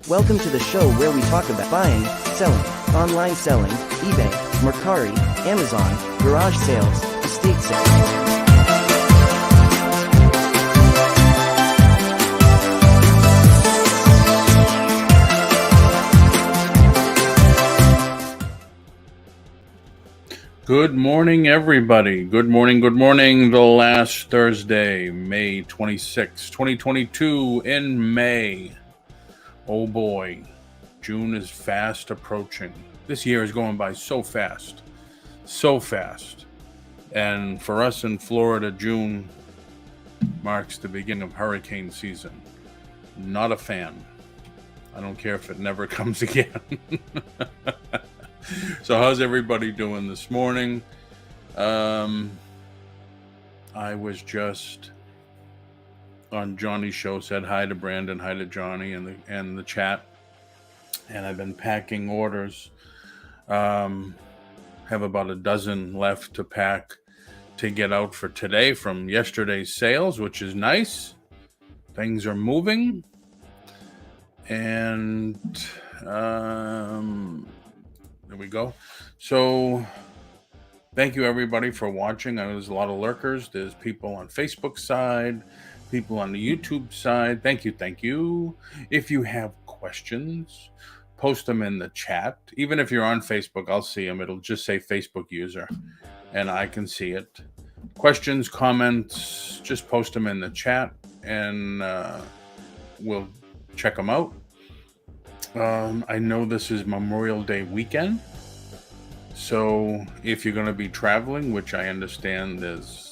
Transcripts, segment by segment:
Welcome to the show where we talk about buying, selling, online selling, eBay, Mercari, Amazon, garage sales, estate sales. Good morning, everybody. Good morning. The last Thursday, May 26, 2022 in May. Oh boy, June is fast approaching. This year is going by so fast. And for us in Florida, June marks the beginning of hurricane season. Not a fan. I don't care if it never comes again. So how's everybody doing this morning? I was just on Johnny's show, said hi to Brandon, hi to Johnny and the chat. And I've been packing orders. Have about a dozen left to pack to get out for today from yesterday's sales, which is nice. Things are moving. And there we go. So thank you everybody for watching. I know there's a lot of lurkers. There's people on Facebook side, people on the YouTube side. Thank you. If you have questions, post them in the chat. Even if you're on Facebook, I'll see them. It'll just say Facebook user and I can see it. Questions, comments, just post them in the chat and we'll check them out. I know this is Memorial Day weekend, so if you're going to be traveling, which I understand there's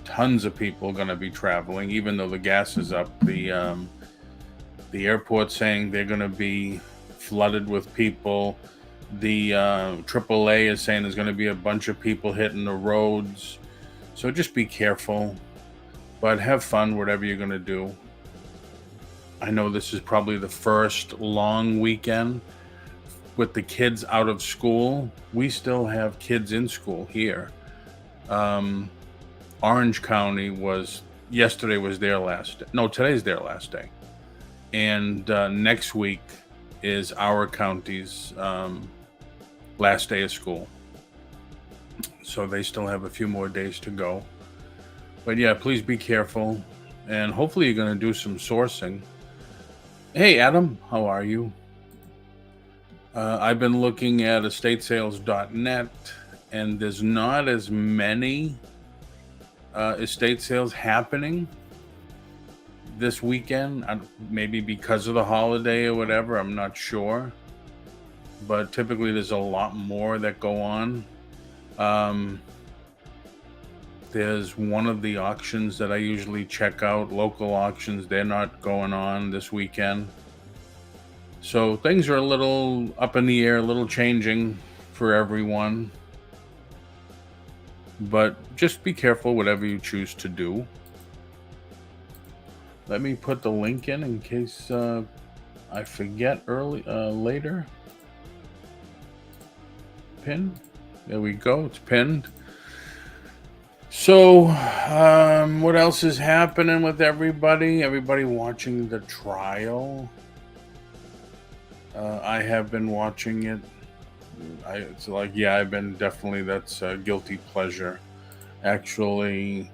tons of people going to be traveling, even though the gas is up, the airport's saying they're going to be flooded with people. The AAA is saying there's going to be a bunch of people hitting the roads, so just be careful, but have fun, whatever you're going to do. I know this is probably the first long weekend with the kids out of school. We still have kids in school here. Orange County yesterday was their last day. No, today's their last day. And next week is our county's last day of school. So they still have a few more days to go. But yeah, please be careful. And hopefully you're going to do some sourcing. Hey, Adam, how are you? I've been looking at estatesales.net, and there's not as many estate sales happening this weekend. Maybe because of the holiday or whatever, I'm not sure. But typically there's a lot more that go on. There's one of the auctions that I usually check out, local auctions. They're not going on this weekend. So things are a little up in the air, a little changing for everyone. But just be careful whatever you choose to do. Let me put the link in case I forget later. Pin. There we go. It's pinned. So, what else is happening with everybody? Everybody watching the trial? I have been watching it. It's like, yeah, I've been definitely, that's a guilty pleasure. Actually,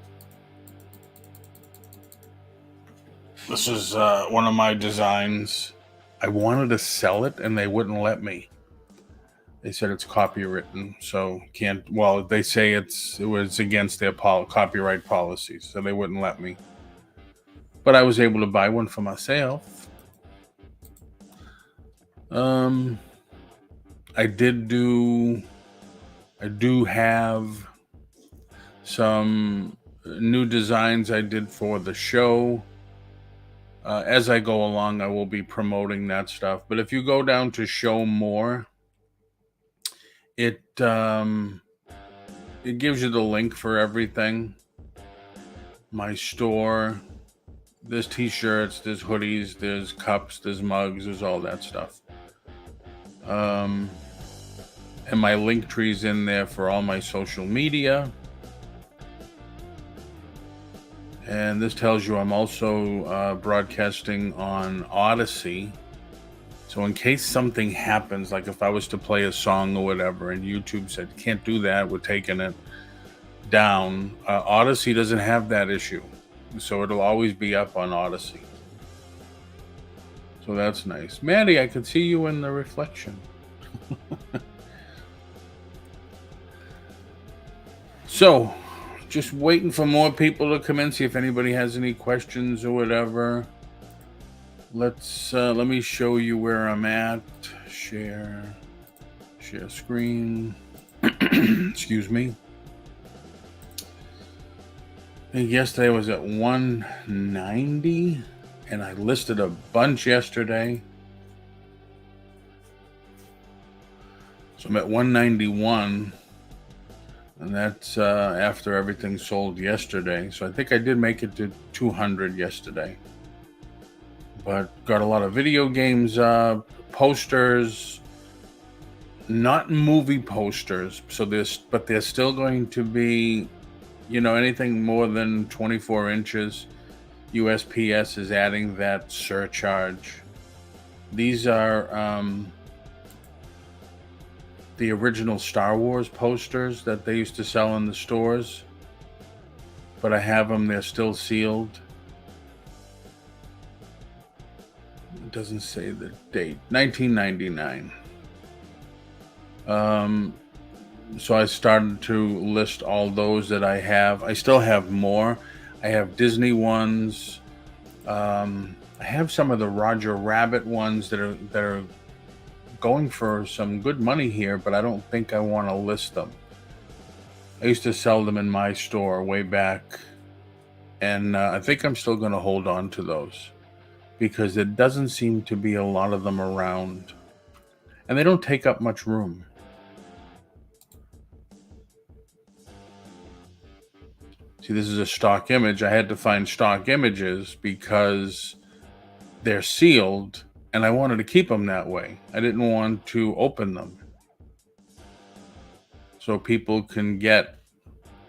this is one of my designs. I wanted to sell it and they wouldn't let me. They said it's copywritten, so can't. Well, they say it was against their copyright policies, so they wouldn't let me. But I was able to buy one for myself. I do have some new designs I did for the show. As I go along, I will be promoting that stuff. But if you go down to show more, it gives you the link for everything. My store, there's t-shirts, there's hoodies, there's cups, there's mugs, there's all that stuff. And my link tree's in there for all my social media. And this tells you I'm also broadcasting on Odyssey. So in case something happens, like if I was to play a song or whatever, and YouTube said, can't do that, we're taking it down, Odyssey doesn't have that issue. So it'll always be up on Odyssey. So that's nice. Maddie, I could see you in the reflection. So, just waiting for more people to come in, see if anybody has any questions or whatever. Let's let me show you where I'm at. Share screen. Excuse me. I think yesterday I was at 190, and I listed a bunch yesterday. So I'm at 191, and that's after everything sold yesterday. So I think I did make it to 200 yesterday. But got a lot of video games up, posters, not movie posters. So but they're still going to be, anything more than 24 inches. USPS is adding that surcharge. These are the original Star Wars posters that they used to sell in the stores, but I have them, they're still sealed. It doesn't say the date. 1999. So I started to list all those that I have. I still have more. I have Disney ones. I have some of the Roger Rabbit ones that are going for some good money here, but I don't think I want to list them. I used to sell them in my store way back, and I think I'm still going to hold on to those because there doesn't seem to be a lot of them around, and they don't take up much room. See, this is a stock image. I had to find stock images because they're sealed, and I wanted to keep them that way. I didn't want to open them, so people can get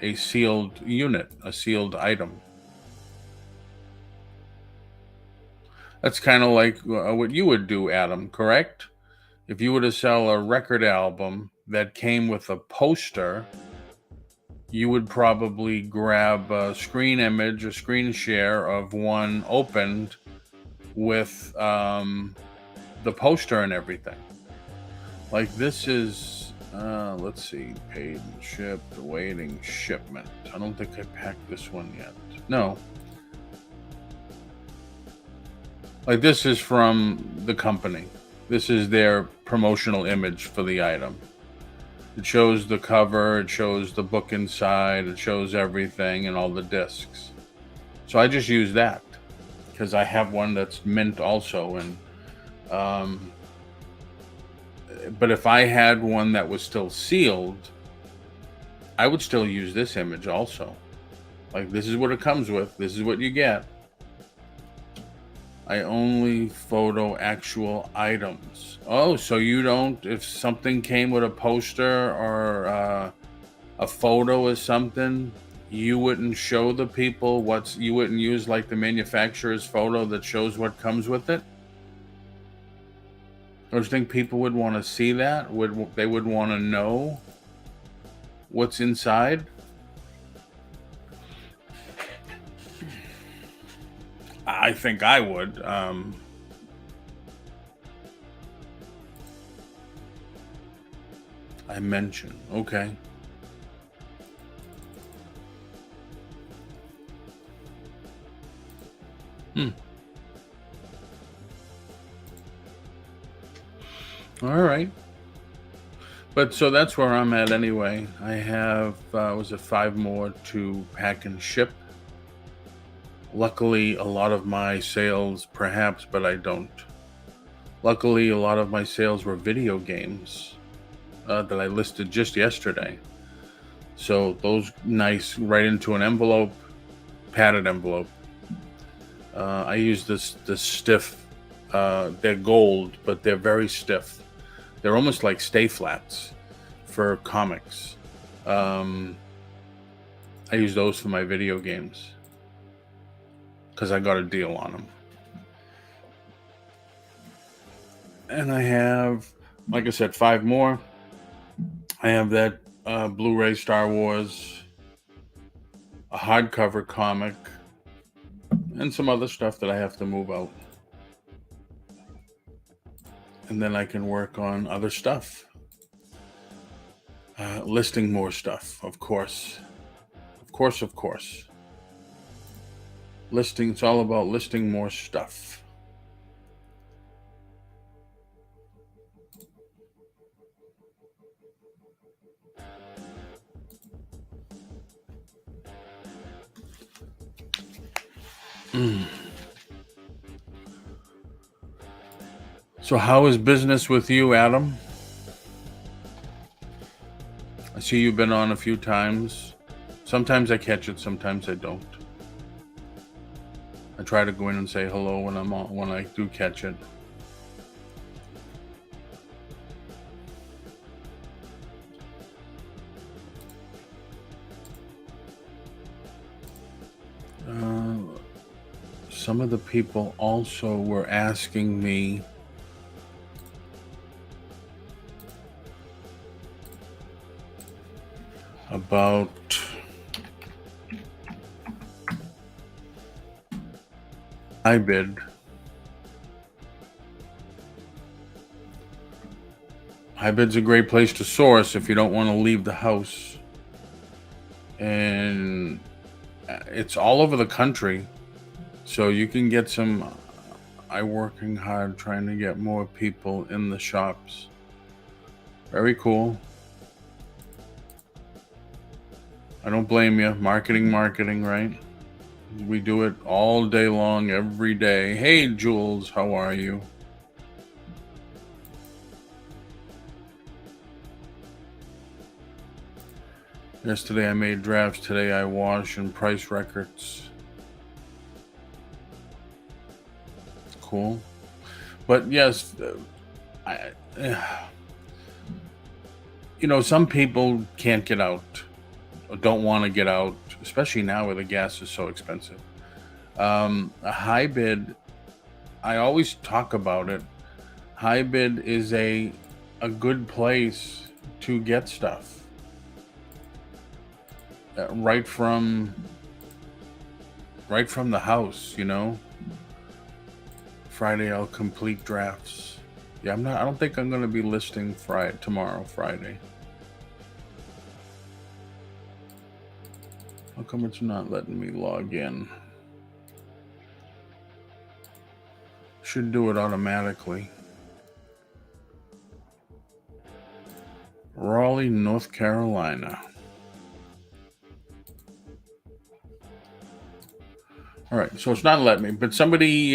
a sealed unit, a sealed item. That's kind of like what you would do, Adam, correct? If you were to sell a record album that came with a poster, you would probably grab a screen image, a screen share of one opened with the poster and everything. Like this is, let's see, paid and shipped, awaiting shipment. I don't think I packed this one yet. No. Like this is from the company. This is their promotional image for the item. It shows the cover, it shows the book inside, it shows everything and all the discs. So I just use that because I have one that's mint also. And but if I had one that was still sealed, I would still use this image also. Like this is what it comes with. This is what you get. I only photo actual items. Oh, so you don't, if something came with a poster or a photo or something, you wouldn't show the people you wouldn't use like the manufacturer's photo that shows what comes with it? Or do you think people would want to see that? They would want to know what's inside? I think I would. I mentioned. Okay. All right. But so that's where I'm at anyway. I have, was it 5 more to pack and ship? Luckily, a lot of my sales, perhaps, but I don't. Luckily, a lot of my sales were video games that I listed just yesterday. So those nice right into an envelope, padded envelope. I use this stiff, they're gold, but they're very stiff. They're almost like stay flats for comics. I use those for my video games because I got a deal on them. And I have, like I said, 5 more. I have that Blu-ray Star Wars, a hardcover comic, and some other stuff that I have to move out. And then I can work on other stuff. Listing more stuff, of course. Of course. Listing, it's all about listing more stuff. So how is business with you, Adam? I see you've been on a few times. Sometimes I catch it, sometimes I don't. I try to go in and say hello when I'm on, when I do catch it. Some of the people also were asking me about ibid. ibid's a great place to source if you don't want to leave the house. And it's all over the country. So you can get some. I'm working hard trying to get more people in the shops. Very cool. I don't blame you. Marketing, right? We do it all day long, every day. Hey, Jules, how are you? Yesterday I made drafts. Today I wash and price records. Cool. But yes, some people can't get out or don't want to get out, especially now where the gas is so expensive. A HighBid, I always talk about it. HighBid is a good place to get stuff right from the house, Friday I'll complete drafts. Yeah, I don't think I'm going to be listing tomorrow, Friday. How come it's not letting me log in? Should do it automatically. Raleigh, North Carolina. All right, so it's not letting me, but somebody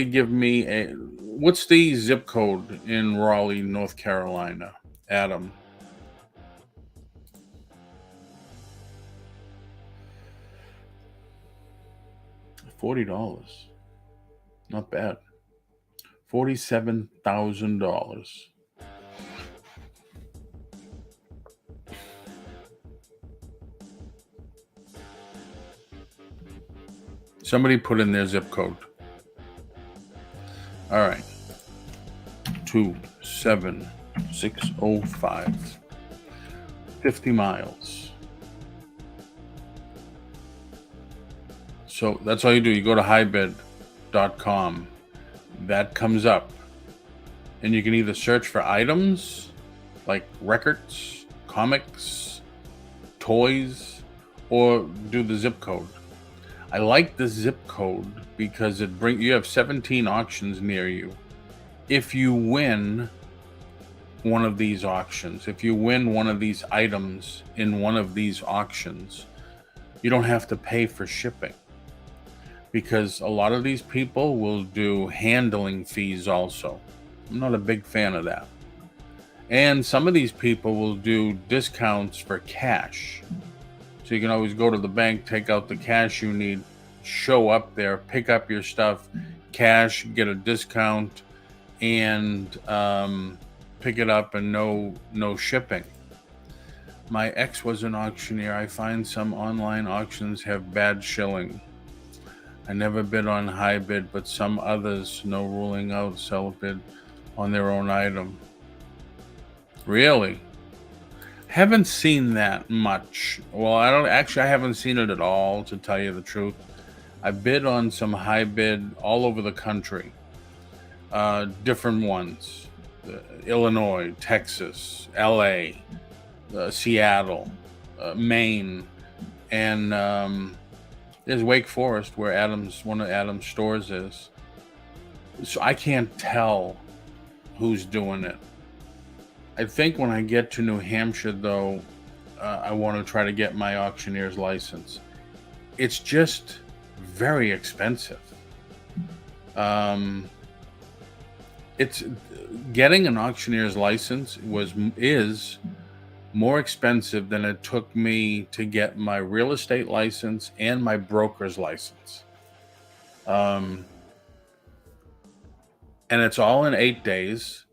give me what's the zip code in Raleigh, North Carolina, Adam? $40. Not bad. $47,000. Somebody put in their zip code. All right. 27605. 50 miles. So that's all you do. You go to HighBid.com. That comes up. And you can either search for items like records, comics, toys, or do the zip code. I like the zip code because you have 17 auctions near you. If you win one of these auctions, if you win one of these items in one of these auctions, you don't have to pay for shipping. Because a lot of these people will do handling fees also. I'm not a big fan of that. And some of these people will do discounts for cash. So you can always go to the bank, take out the cash you need, show up there, pick up your stuff, cash, get a discount, and pick it up and no shipping. My ex was an auctioneer. I find some online auctions have bad shilling. I never bid on HighBid, but some others, no ruling out, sell bid on their own item. Really? Haven't seen that much. Well, I haven't seen it at all, to tell you the truth. I bid on some HighBid all over the country. Different ones. Illinois, Texas, LA, Seattle, Maine, and there's Wake Forest, where one of Adam's stores is. So I can't tell who's doing it. I think when I get to New Hampshire, though, I want to try to get my auctioneer's license. It's just very expensive. It's getting an auctioneer's license is more expensive than it took me to get my real estate license and my broker's license. And it's all in 8 days,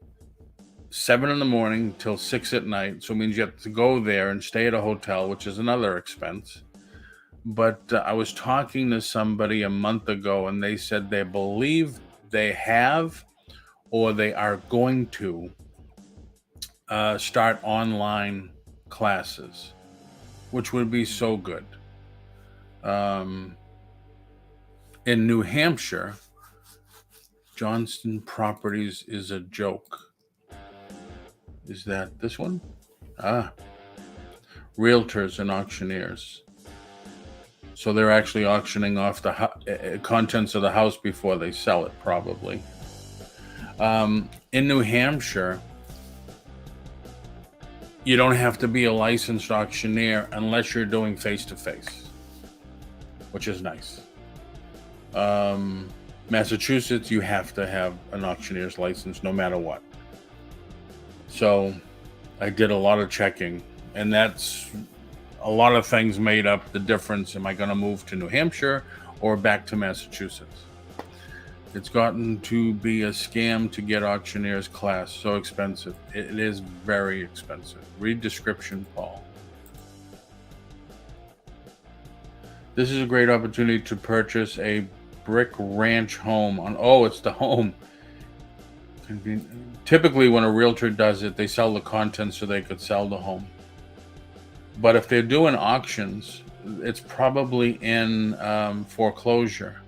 7 in the morning till 6 at night. So it means you have to go there and stay at a hotel, which is another expense. But I was talking to somebody a month ago, and they said they believe they have, or they are going to start online classes, which would be so good. In New Hampshire, Johnston Properties is a joke. Is that this one? Realtors and auctioneers. So they're actually auctioning off the contents of the house before they sell it, probably. In New Hampshire, you don't have to be a licensed auctioneer unless you're doing face-to-face, which is nice. Massachusetts, you have to have an auctioneer's license no matter what. So I did a lot of checking, and that's a lot of things made up the difference. Am I going to move to New Hampshire or back to Massachusetts? It's gotten to be a scam to get auctioneer's class. So expensive. It is very expensive. Read description, Paul. This is a great opportunity to purchase a brick ranch home on. Oh, it's the home. Typically, when a realtor does it, they sell the contents so they could sell the home. But if they're doing auctions, it's probably in foreclosure.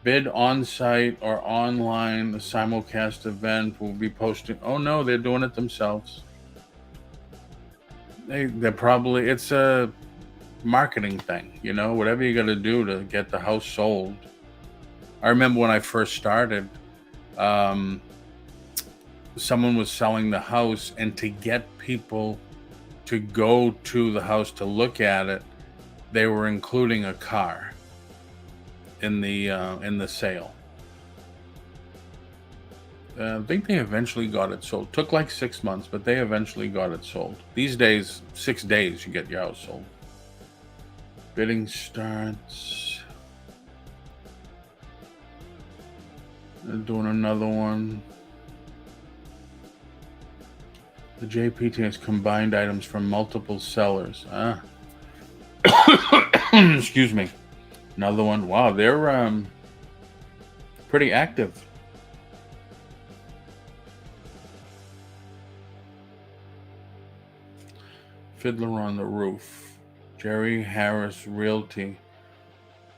Bid on-site or online. The simulcast event will be posting. Oh no, they're doing it themselves. They're probably, it's a marketing thing, you know, whatever you got to do to get the house sold. I remember when I first started, someone was selling the house, and to get people to go to the house to look at it, they were including a car in the sale. I think they eventually got it sold. Took like 6 months, but they eventually got it sold. These days, 6 days you get your house sold. Bidding starts. They're doing another one. The JPT has combined items from multiple sellers. Excuse me. Another one. Wow, they're pretty active. Fiddler on the Roof. Jerry Harris Realty.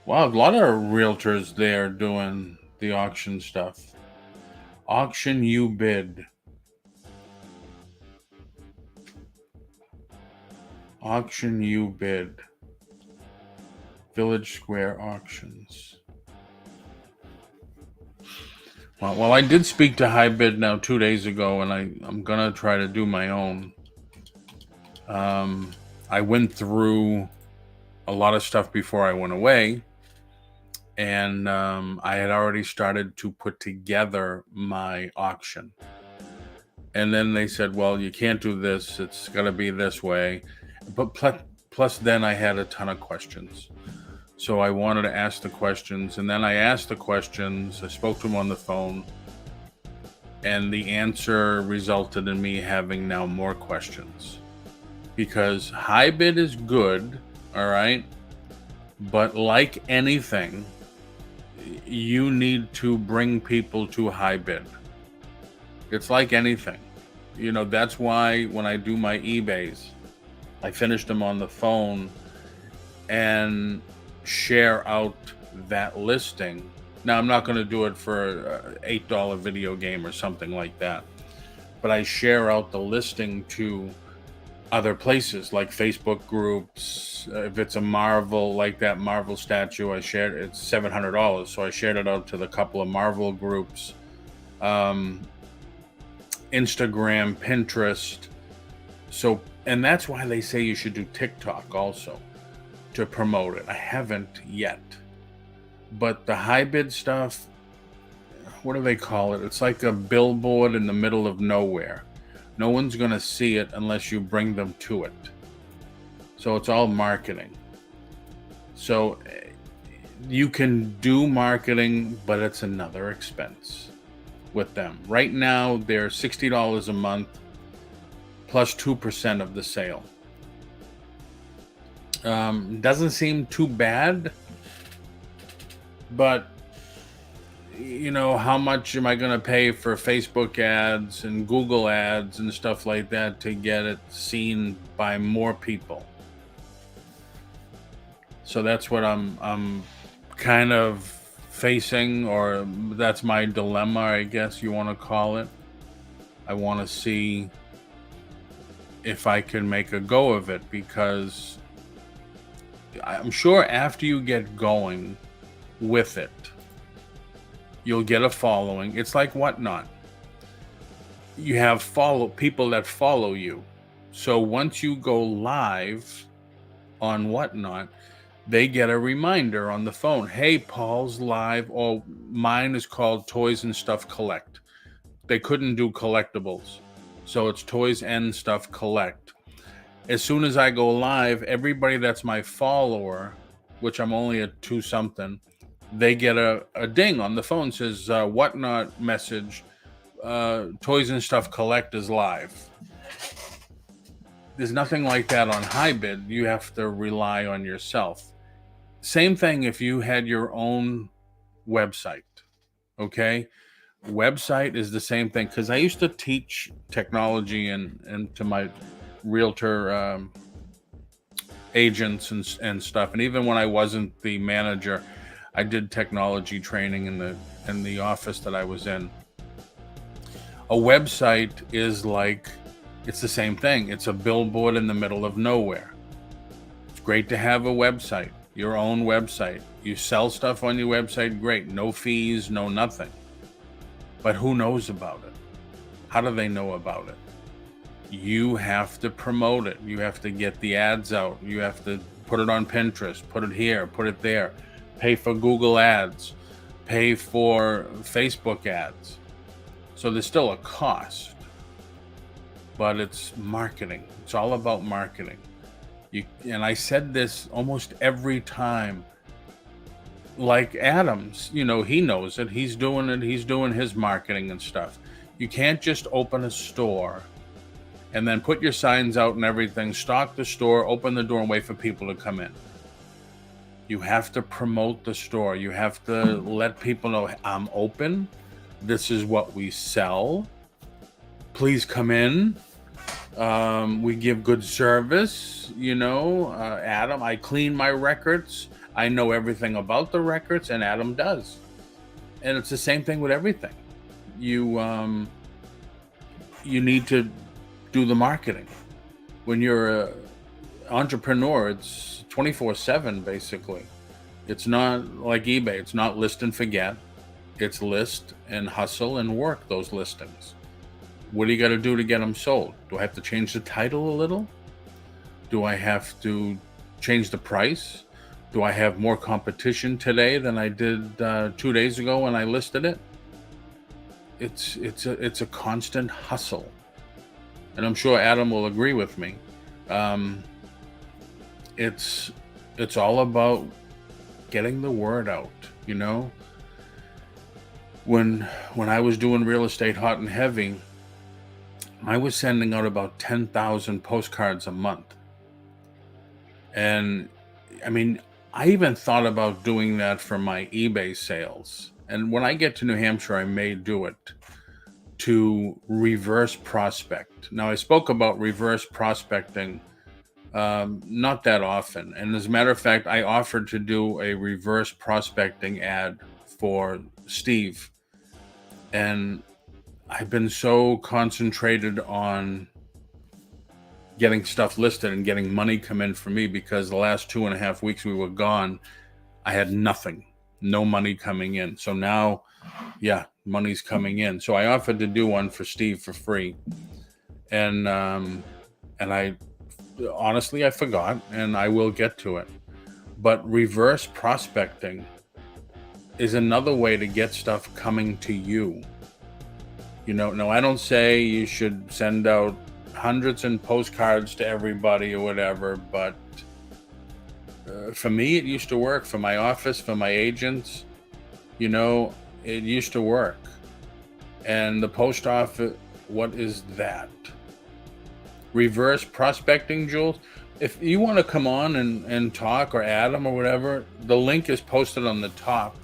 Wow, a lot of realtors there doing the auction stuff. AuctionWeb. AuctionWeb. Village Square Auctions. Well, I did speak to HighBid now 2 days ago, and I'm gonna try to do my own. I went through a lot of stuff before I went away, and I had already started to put together my auction. And then they said, well, you can't do this. It's got to be this way. But plus then I had a ton of questions. So I wanted to ask the questions. And then I asked the questions. I spoke to them on the phone. And the answer resulted in me having now more questions. Because HighBid is good, all right? But like anything, you need to bring people to HighBid. It's like anything. You know, that's why when I do my eBays, I finish them on the phone and share out that listing. Now, I'm not going to do it for an $8 video game or something like that, but I share out the listing to other places like Facebook groups. If it's a Marvel, like that Marvel statue, I shared it's $700, so I shared it out to the couple of Marvel groups, Instagram, Pinterest. So, and that's why they say you should do TikTok also to promote it. I haven't yet, but the HighBid stuff, what do they call it? It's like a billboard in the middle of nowhere. No one's going to see it unless you bring them to it. So it's all marketing. So you can do marketing, but it's another expense with them. Right now, they're $60 a month plus 2% of the sale. Doesn't seem too bad, but you know, how much am I going to pay for Facebook ads and Google ads and stuff like that to get it seen by more people? So that's what I'm kind of facing, or that's my dilemma, I guess you want to call it. I want to see if I can make a go of it, because I'm sure after you get going with it, you'll get a following. It's like Whatnot. You have people that follow you. So once you go live on Whatnot, they get a reminder on the phone. Hey, Paul's live, or mine is called Toys and Stuff Collect. They couldn't do collectibles, so it's Toys and Stuff Collect. As soon as I go live, everybody that's my follower, which I'm only at 2 something, they get a ding on the phone, says Whatnot message, Toys and Stuff Collect is live. There's nothing like that on HighBid. You have to rely on yourself. Same thing if you had your own website, okay? Website is the same thing, because I used to teach technology and to my realtor agents and stuff, and even when I wasn't the manager, I did technology training in the office that I was in. A website is like, it's the same thing. It's a billboard in the middle of nowhere. It's great to have a website, your own website. You sell stuff on your website, great. No fees, no nothing. But who knows about it? How do they know about it? You have to promote it. You have to get the ads out. You have to put it on Pinterest, put it here, put it there. Pay for Google ads, pay for Facebook ads. So there's still a cost, but it's marketing. It's all about marketing. And I said this almost every time. Like Adams, you know, he knows it. He's doing it. He's doing his marketing and stuff. You can't just open a store and then put your signs out and everything, stock the store, open the door and wait for people to come in. You have to promote the store. You have to let people know, I'm open. This is what we sell. Please come in. We give good service. You know, Adam, I clean my records. I know everything about the records, and Adam does. And it's the same thing with everything. You need to do the marketing. When you're an entrepreneur, it's 24/7 basically. It's not like eBay. It's not list and forget. It's list and hustle and work those listings. What do you got to do to get them sold? Do I have to change the title a little? Do I have to change the price? Do I have more competition today than I did 2 days ago when I listed it? It's a constant hustle, and I'm sure Adam will agree with me. It's all about getting the word out. You know, when I was doing real estate hot and heavy, I was sending out about 10,000 postcards a month, and I mean, I even thought about doing that for my eBay sales. And when I get to New Hampshire, I may do it to reverse prospect. Now, I spoke about reverse prospecting not that often. And as a matter of fact, I offered to do a reverse prospecting ad for Steve. And I've been so concentrated on getting stuff listed and getting money come in for me, because the last 2.5 weeks we were gone, I had nothing, no money coming in. So now, yeah, money's coming in. So I offered to do one for Steve for free. And I honestly, I forgot, and I will get to it. But reverse prospecting is another way to get stuff coming to you. No, I don't say you should send out hundreds and postcards to everybody or whatever, but for me, it used to work. For my office, for my agents, it used to work. And the post office, what is that? Reverse prospecting, Jules? If you want to come on and talk, or Adam or whatever, the link is posted on the top.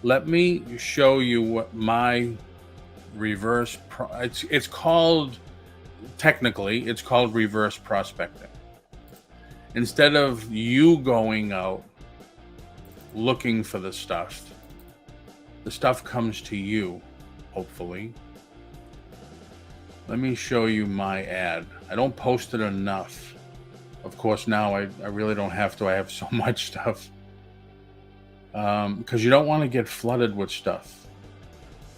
Let me show you what my reverse it's called. Technically, it's called reverse prospecting. Instead of you going out looking for the stuff comes to you, hopefully. Let me show you my ad. I don't post it enough. Of course, now I really don't have to. I have so much stuff. Because you don't want to get flooded with stuff.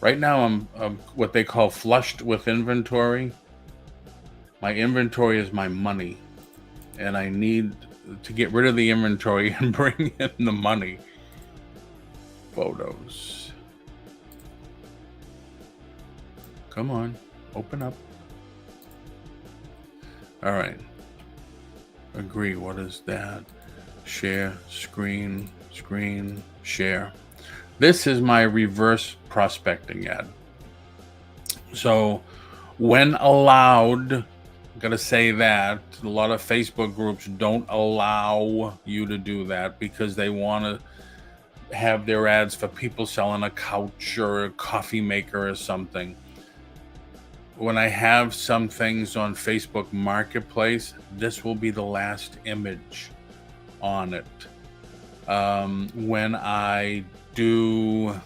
Right now, I'm what they call flushed with inventory. My inventory is my money, and I need to get rid of the inventory and bring in the money. Photos. Come on, open up. All right. Agree. What is that? Share, screen, share. This is my reverse prospecting ad. So when allowed, gotta say that a lot of Facebook groups don't allow you to do that, because they want to have their ads for people selling a couch or a coffee maker or something. When I have some things on Facebook Marketplace, this will be the last image on it. When I do,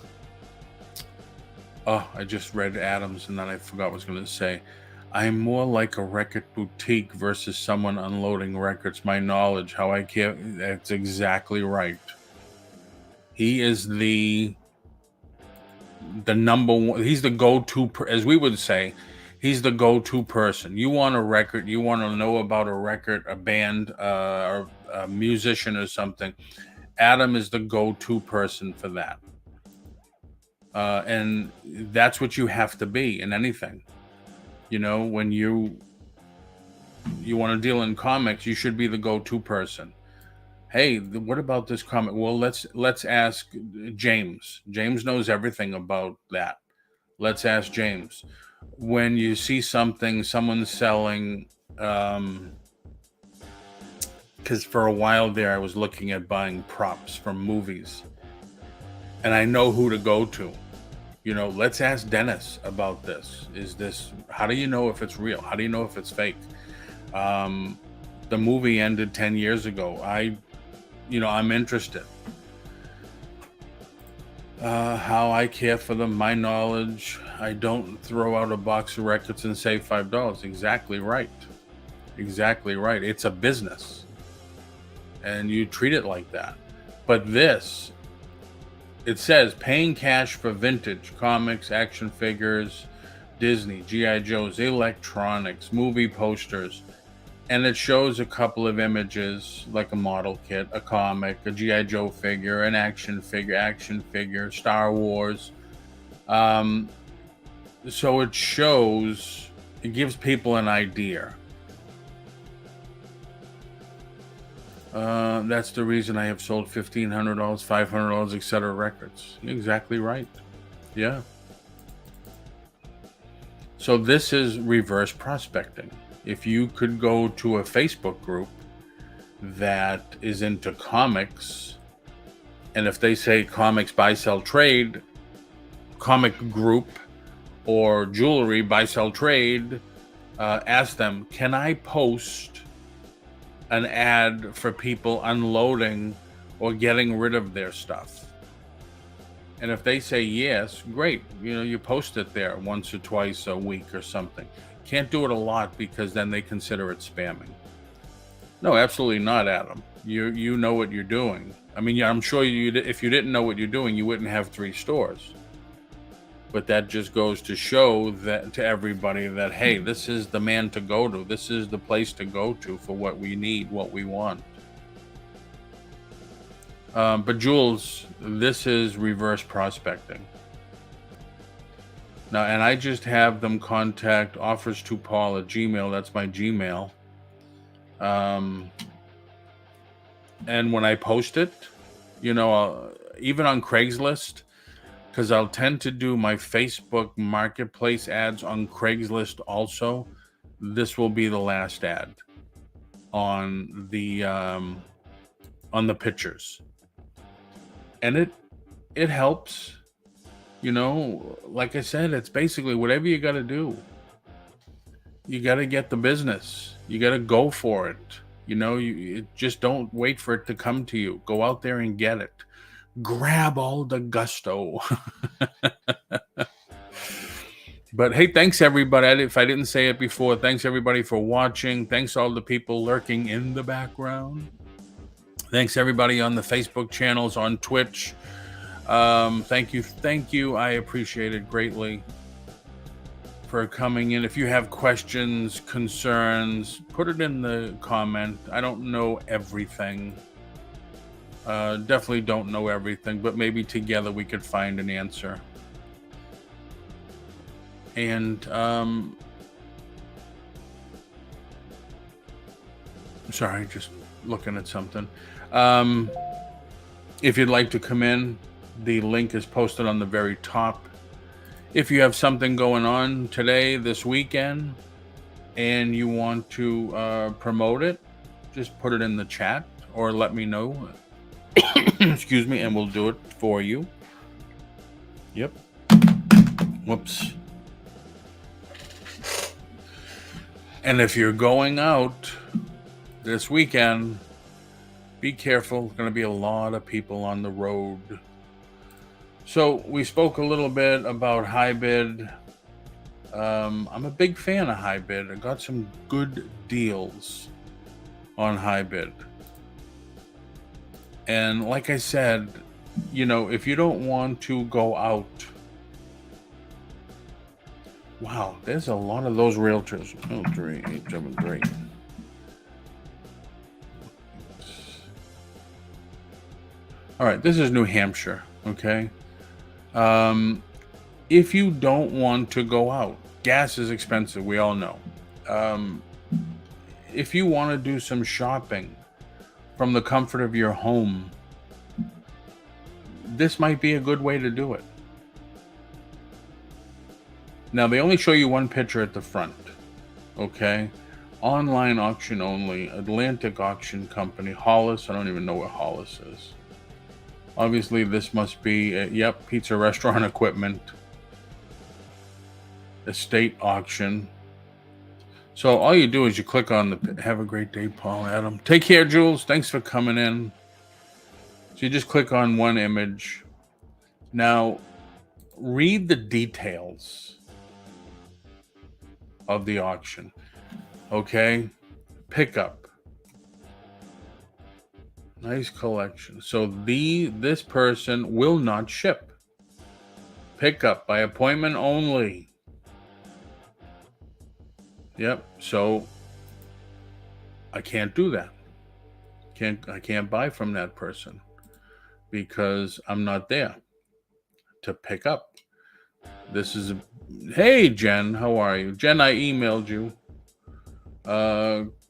I just read Adams and then I forgot what I was going to say. I'm more like a record boutique versus someone unloading records. My knowledge, how I care. That's exactly right. He is the number one. He's the go-to, as we would say. He's the go-to person. You want a record, you want to know about a record, a band, or a musician or something. Adam is the go-to person for that. And that's what you have to be in anything. When you want to deal in comics, you should be the go-to person. Hey, what about this comic? Well, let's ask James. James knows everything about that. Let's ask James. When you see something someone's selling, because for a while there I was looking at buying props from movies, and I know who to go to. Let's ask Dennis about this. How do you know if it's real? How do you know if it's fake? The movie ended 10 years ago. I'm interested. How I care for them, my knowledge. I don't throw out a box of records and say $5. Exactly right. Exactly right. It's a business, and you treat it like that. But this, it says paying cash for vintage comics, action figures, Disney, G.I. Joes, electronics, movie posters. And it shows a couple of images, like a model kit, a comic, a G.I. Joe figure, an action figure, Star Wars. So it gives people an idea. That's the reason I have sold $1,500, $500, etc. records. Exactly right. Yeah. So this is reverse prospecting. If you could go to a Facebook group, that is into comics, and if they say comics buy, sell, trade, comic group, or jewelry buy, sell, trade, ask them, can I post an ad for people unloading or getting rid of their stuff? And if they say yes, great. You post it there once or twice a week or something. Can't do it a lot because then they consider it spamming. No, absolutely not, Adam. You know what you're doing. I mean, I'm sure if you didn't know what you're doing, you wouldn't have 3 stores. But that just goes to show that to everybody that, hey, this is the man to go to. This is the place to go to for what we need, what we want. But Jules, this is reverse prospecting. Now, and I just have them contact offers to Paul at Gmail. That's my Gmail. And when I post it, even on Craigslist, because I'll tend to do my Facebook marketplace ads on Craigslist also. This will be the last ad on the pictures, and it helps. Like I said, it's basically whatever you got to do. You got to get the business. You got to go for it. You just don't wait for it to come to you. Go out there and get it. Grab all the gusto. But hey, thanks everybody. If I didn't say it before, thanks everybody for watching. Thanks all the people lurking in the background. Thanks everybody on the Facebook channels, on Twitch. Thank you. I appreciate it greatly for coming in. If you have questions, concerns, put it in the comment. I don't know everything. Definitely don't know everything, but maybe together we could find an answer. And sorry, just looking at something. If you'd like to come in, the link is posted on the very top. If you have something going on today, this weekend, and you want to promote it, just put it in the chat or let me know. Excuse me, and we'll do it for you. Yep. Whoops. And if you're going out this weekend, be careful. There's going to be a lot of people on the road. So we spoke a little bit about HighBid. I'm a big fan of HighBid. I got some good deals on HighBid. And like I said, if you don't want to go out, wow, there's a lot of those realtors. 33873. All right, this is New Hampshire, okay? If you don't want to go out, gas is expensive, we all know. If you want to do some shopping from the comfort of your home, this might be a good way to do it. Now, they only show you one picture at the front, okay? Online auction only, Atlantic Auction Company, Hollis. I don't even know where Hollis is. Obviously, this must be, yep, pizza restaurant equipment, estate auction. So all you do is you click on the, have a great day, Paul, Adam. Take care, Jules. Thanks for coming in. So you just click on one image. Now, read the details of the auction. Okay? Pickup. Nice collection. So this person will not ship. Pickup by appointment only. Yep. So I can't do that. I can't buy from that person because I'm not there to pick up. This is hey Jen, how are you? Jen, I emailed you.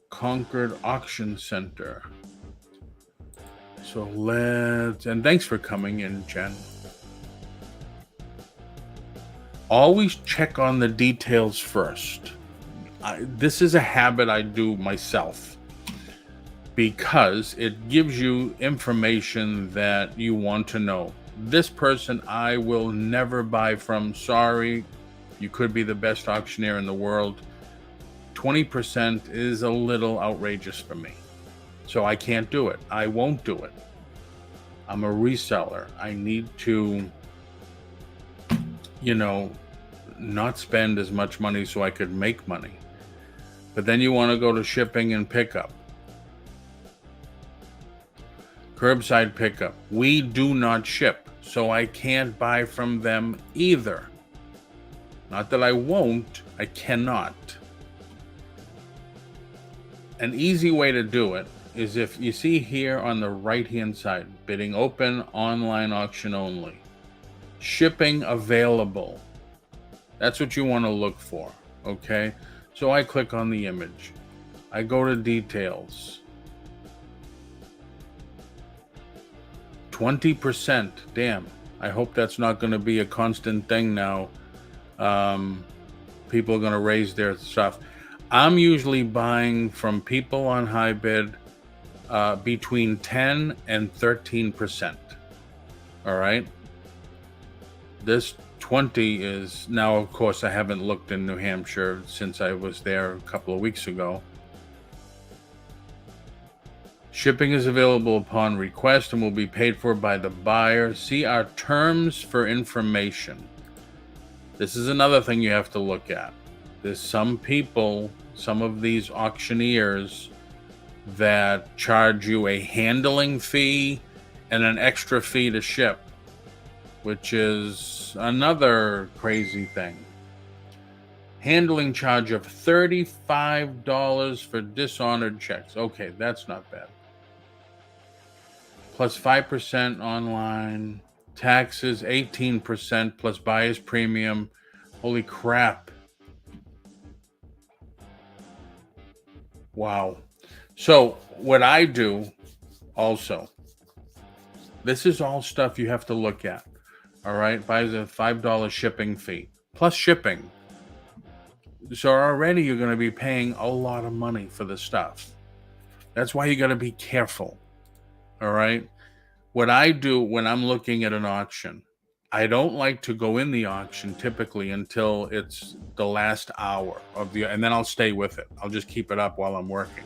Concord Auction Center. So and thanks for coming in, Jen. Always check on the details first. This is a habit I do myself. because it gives you information that you want to know. This person I will never buy from. Sorry, you could be the best auctioneer in the world. 20% is a little outrageous for me. So I can't do it. I won't do it. I'm a reseller. I need to, not spend as much money so I could make money. But then you want to go to shipping and pickup. Curbside pickup. We do not ship, so I can't buy from them either. Not that I won't, I cannot. An easy way to do it is if you see here on the right-hand side, bidding open, online auction only, shipping available. That's what you want to look for, okay? So I click on the image. I go to details. 20%, damn. I hope that's not going to be a constant thing now. People are going to raise their stuff. I'm usually buying from people on HighBid between 10 and 13%. All right. This 20 is now, of course, I haven't looked in New Hampshire since I was there a couple of weeks ago. Shipping is available upon request and will be paid for by the buyer. See our terms for information. This is another thing you have to look at. There's some people, some of these auctioneers that charge you a handling fee and an extra fee to ship, which is another crazy thing. Handling charge of $35 for dishonored checks. Okay, that's not bad. Plus 5% online, taxes 18% plus buyer's premium. Holy crap. Wow. So what I do also, this is all stuff you have to look at. All right. Buys a $5 shipping fee plus shipping. So already you're going to be paying a lot of money for the stuff. That's why you got to be careful. All right. What I do when I'm looking at an auction, I don't like to go in the auction typically until it's the last hour of and then I'll stay with it. I'll just keep it up while I'm working.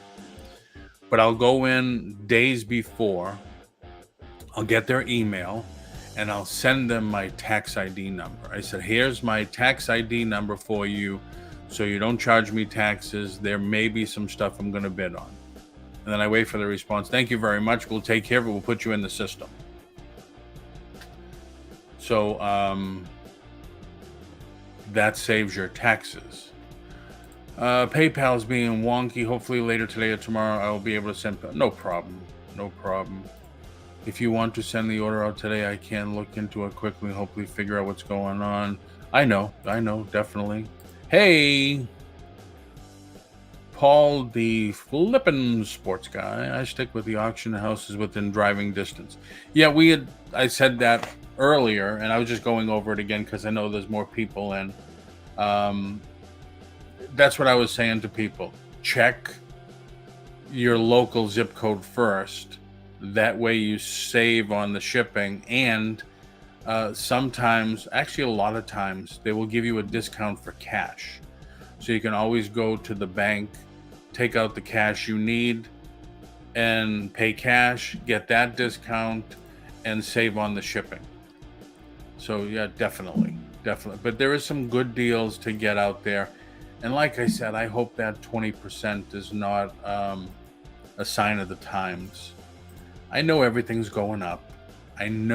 But I'll go in days before. I'll get their email and I'll send them my tax ID number. I said, here's my tax ID number for you so you don't charge me taxes. There may be some stuff I'm going to bid on. And then I wait for the response. Thank you very much. We'll take care of it. We'll put you in the system. So that saves your taxes. PayPal's being wonky. Hopefully later today or tomorrow I'll be able to send. No problem. No problem. If you want to send the order out today, I can look into it quickly. Hopefully figure out what's going on. I know. Definitely. Hey. Paul, the flippin' sports guy. I stick with the auction houses within driving distance. Yeah, I said that earlier, and I was just going over it again because I know there's more people, and that's what I was saying to people. Check your local zip code first. That way you save on the shipping, and sometimes, actually a lot of times, they will give you a discount for cash. So you can always go to the bank, take out the cash you need, and pay cash, get that discount, and save on the shipping. So yeah, definitely. But there is some good deals to get out there. And like I said, I hope that 20% is not a sign of the times. I know everything's going up. And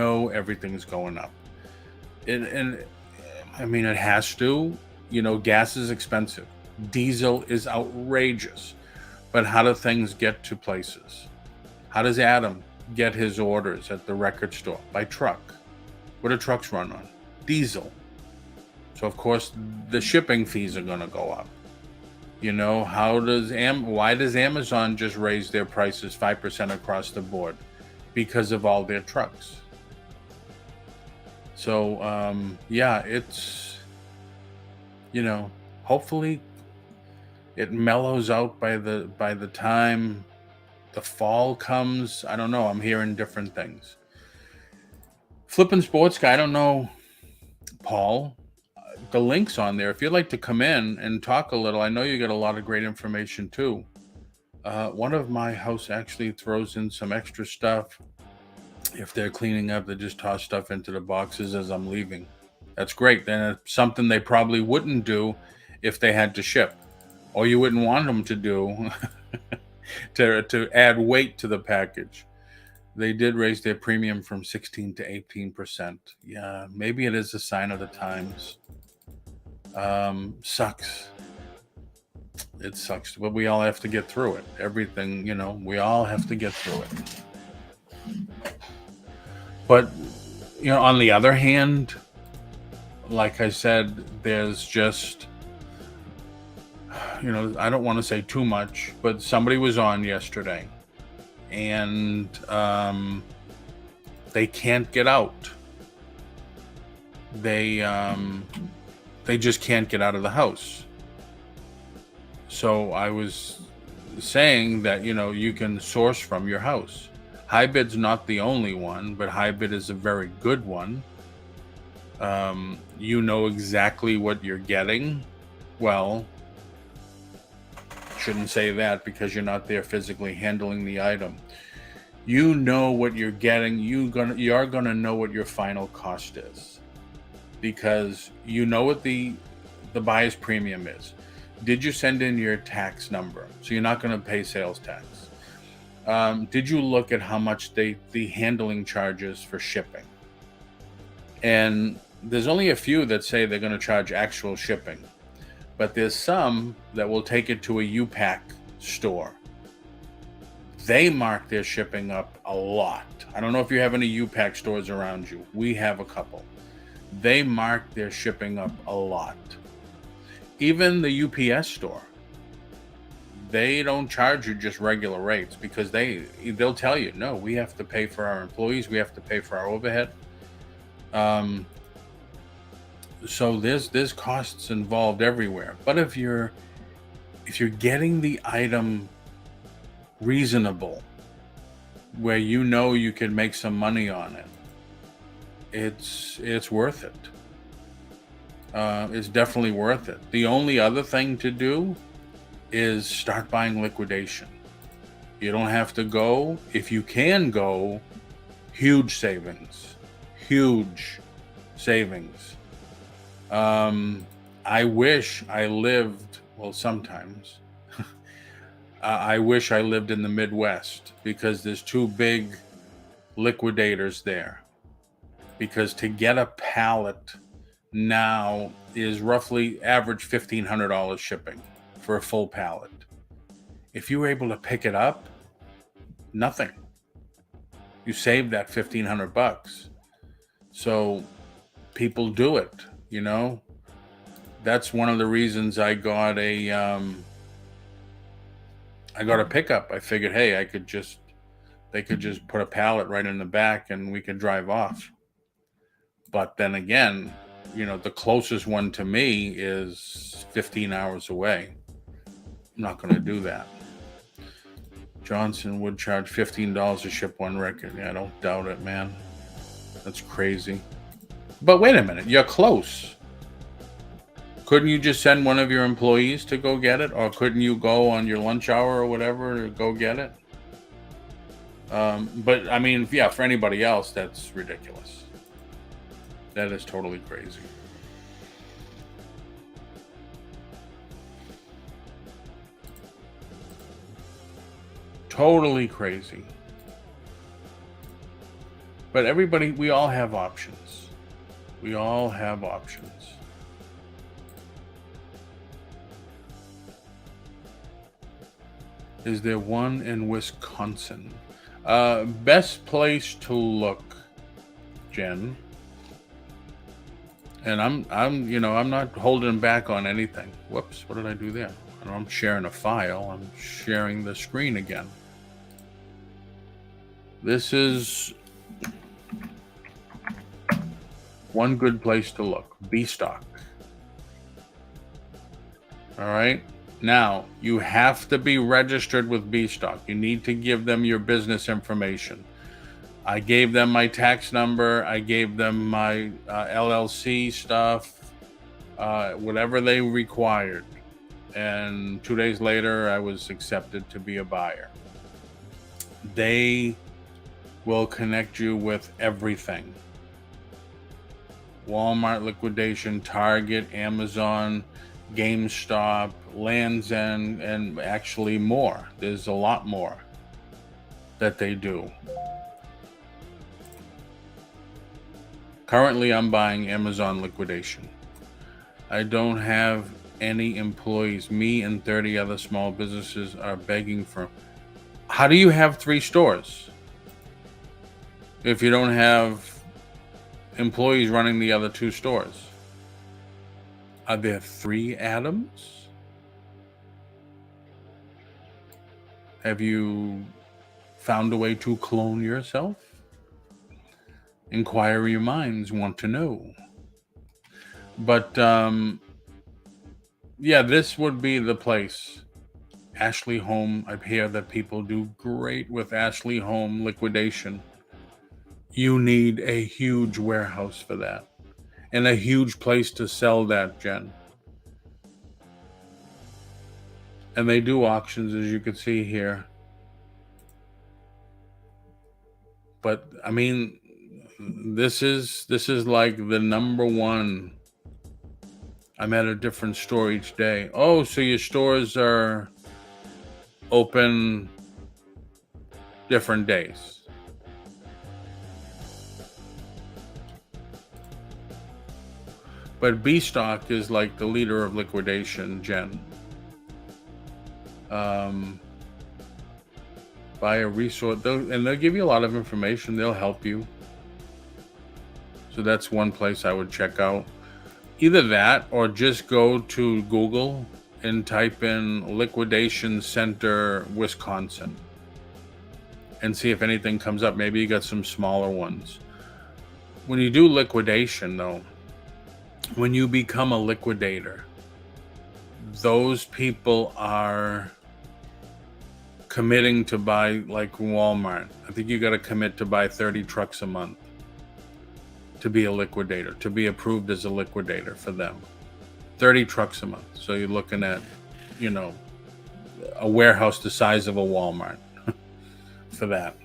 I mean, it has to. Gas is expensive. Diesel is outrageous. But how do things get to places? How does Adam get his orders at the record store? By truck. What do trucks run on? Diesel. So of course the shipping fees are going to go up. Why does Amazon just raise their prices 5% across the board? Because of all their trucks. So yeah, it's hopefully it mellows out by the time the fall comes. I don't know. I'm hearing different things. Flippin' Sports Guy, I don't know, Paul. The link's on there. If you'd like to come in and talk a little, I know you get a lot of great information too. One of my house actually throws in some extra stuff. If they're cleaning up, they just toss stuff into the boxes as I'm leaving. That's great. And it's something they probably wouldn't do if they had to ship, or you wouldn't want them to do to add weight to the package. They did raise their premium from 16 to 18%. Yeah, maybe it is a sign of the times. Sucks. It sucks, but we all have to get through it. Everything, we all have to get through it. But, on the other hand, like I said, there's just, I don't want to say too much, but somebody was on yesterday and they can't get out. They just can't get out of the house. So I was saying that, you can source from your house. HighBid's not the only one, but HighBid is a very good one. You know exactly what you're getting. Well, shouldn't say that because you're not there physically handling the item. You know what you're getting. You are gonna know what your final cost is, because you know what the buyer's premium is. Did you send in your tax number? So you're not going to pay sales tax. Did you look at how much the handling charges for shipping? And there's only a few that say they're going to charge actual shipping, but there's some that will take it to a UPAC store. They mark their shipping up a lot. I don't know if you have any UPAC stores around you. We have a couple. They mark their shipping up a lot. Even the UPS store, they don't charge you just regular rates, because they'll tell you, no, we have to pay for our employees, we have to pay for our overhead. So there's costs involved everywhere. But if you're getting the item reasonable, where you can make some money on it, it's worth it. It's definitely worth it. The only other thing to do is start buying liquidation. You don't have to go. If you can go, huge savings. Huge savings. I wish I lived, well, sometimes, I wish I lived in the Midwest, because there's two big liquidators there. Because to get a pallet now is roughly average $1,500 shipping for a full pallet. If you were able to pick it up, nothing. You save that $1,500. So people do it, That's one of the reasons I got a pickup. I figured, hey, they could just put a pallet right in the back and we could drive off. But then again, the closest one to me is 15 hours away. I'm not going to do that. Johnson would charge $15 to ship one record. Yeah, I don't doubt it, man. That's crazy. But wait a minute, you're close. Couldn't you just send one of your employees to go get it? Or couldn't you go on your lunch hour or whatever to go get it? But I mean, yeah, for anybody else, that's ridiculous. That is totally crazy. Totally crazy. But everybody, we all have options. We all have options. Is there one in Wisconsin? Best place to look, Jen. And I'm not holding back on anything. Whoops, what did I do there? I'm sharing a file. I'm sharing the screen again. This is one good place to look. BSTOCK. All right. Now, you have to be registered with BSTOCK. You need to give them your business information. I gave them my tax number. I gave them my LLC stuff, whatever they required. And 2 days later, I was accepted to be a buyer. They will connect you with everything. Walmart liquidation, Target, Amazon, GameStop, Land's End, and actually more. There's a lot more that they do. Currently, I'm buying Amazon liquidation. I don't have any employees. Me and 30 other small businesses are begging for. How do you have 3 stores if you don't have employees running the other 2 stores? Are there 3 Adams? Have you found a way to clone yourself? Inquiry minds want to know. But yeah, this would be the place. Ashley Home. I hear that people do great with Ashley Home liquidation. You need a huge warehouse for that. And a huge place to sell that, Jen. And they do auctions, as you can see here. But I mean, this is like the number one. I'm at a different store each day. Oh, so your stores are open different days. But BSTOCK is like the leader of liquidation, Jen. Buy a resource, and they'll give you a lot of information. They'll help you. So that's one place I would check out. Either that, or just go to Google and type in Liquidation Center, Wisconsin, and see if anything comes up. Maybe you got some smaller ones. When you do liquidation, though, when you become a liquidator, those people are committing to buy, like Walmart. I think you got to commit to buy 30 trucks a month to be a liquidator, to be approved as a liquidator for them. 30 trucks a month. So you're looking at, you know, a warehouse the size of a Walmart for that.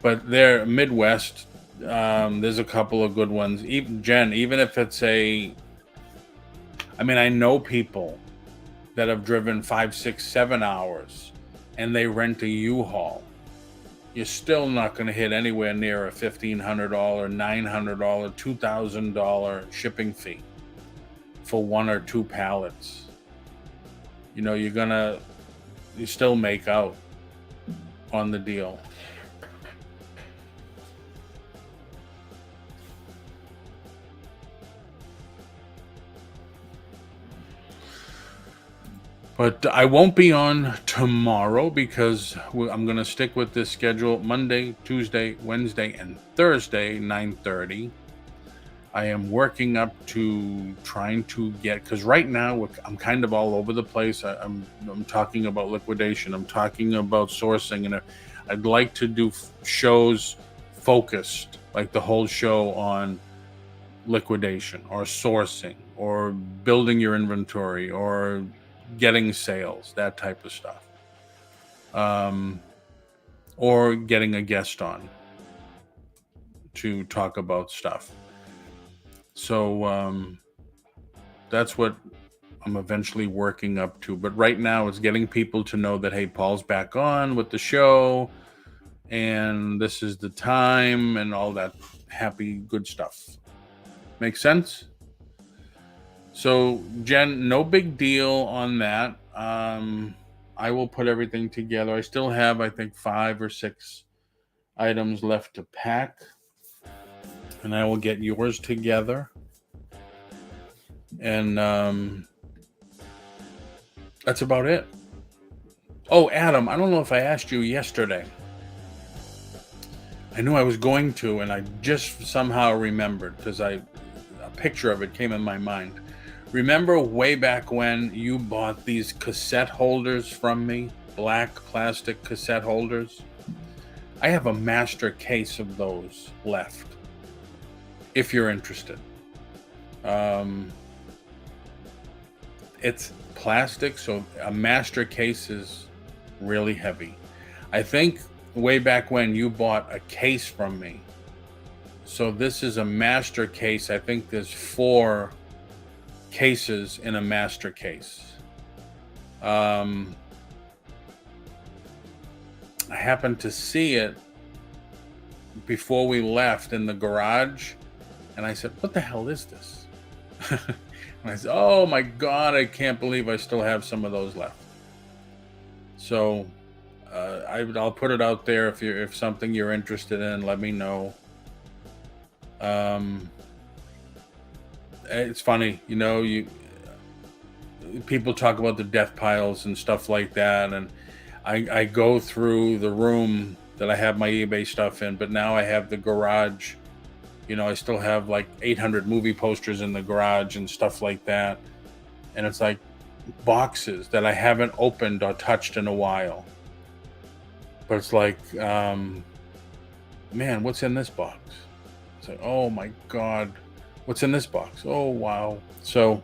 But they're Midwest. There's a couple of good ones. Even Jen, even if it's I know people that have driven 5, 6, 7 hours and they rent a U-Haul. You're still not going to hit anywhere near a $1,500, $900, $2,000 shipping fee for 1 or 2 pallets. You know, you still make out on the deal. But I won't be on tomorrow because I'm going to stick with this schedule. Monday, Tuesday, Wednesday, and Thursday, 9:30. I am working up to trying to get, because right now I'm kind of all over the place. I'm talking about liquidation. I'm talking about sourcing. And I'd like to do shows focused, like the whole show on liquidation or sourcing or building your inventory or getting sales, that type of stuff, or getting a guest on to talk about stuff. So that's what I'm eventually working up to. But right now it's getting people to know that, hey, Paul's back on with the show and this is the time and all that happy good stuff. Make sense? So, Jen, no big deal on that. I will put everything together. I still have, I think, 5 or 6 items left to pack. And I will get yours together. And that's about it. Oh, Adam, I don't know if I asked you yesterday. I knew I was going to, and I just somehow remembered because a picture of it came in my mind. Remember way back when you bought these cassette holders from me? Black plastic cassette holders? I have a master case of those left, if you're interested. It's plastic, so a master case is really heavy. I think way back when you bought a case from me. So this is a master case. I think there's 4 cases in a master case. I happened to see it before we left in the garage, and I said, what the hell is this? And I said, oh my God, I can't believe I still have some of those left. So I'll put it out there. If something you're interested in, let me know. It's funny, you know, people talk about the death piles and stuff like that, and I go through the room that I have my eBay stuff in, but now I have the garage. You know, I still have like 800 movie posters in the garage and stuff like that, and it's like boxes that I haven't opened or touched in a while. But it's like, man, what's in this box? It's like, oh my God, what's in this box? Oh, wow. So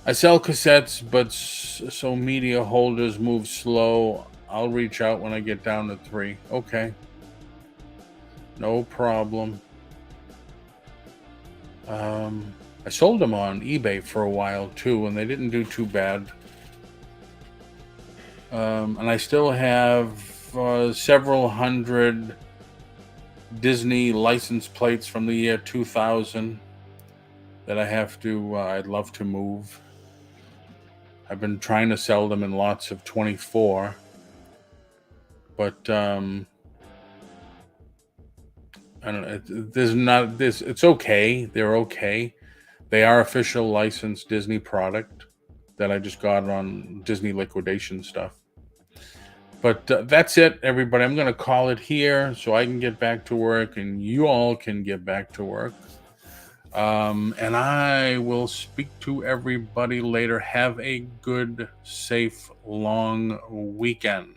I sell cassettes, but so media holders move slow. I'll reach out when I get down to 3. Okay. No problem. I sold them on eBay for a while too, and they didn't do too bad. And I still have several hundred Disney license plates from the year 2000 that I have to, I'd love to move. I've been trying to sell them in lots of 24, but I don't know. There's not this. It's okay. They're okay. They are official licensed Disney product that I just got on Disney liquidation stuff. But that's it, everybody. I'm going to call it here so I can get back to work and you all can get back to work. And I will speak to everybody later. Have a good, safe, long weekend.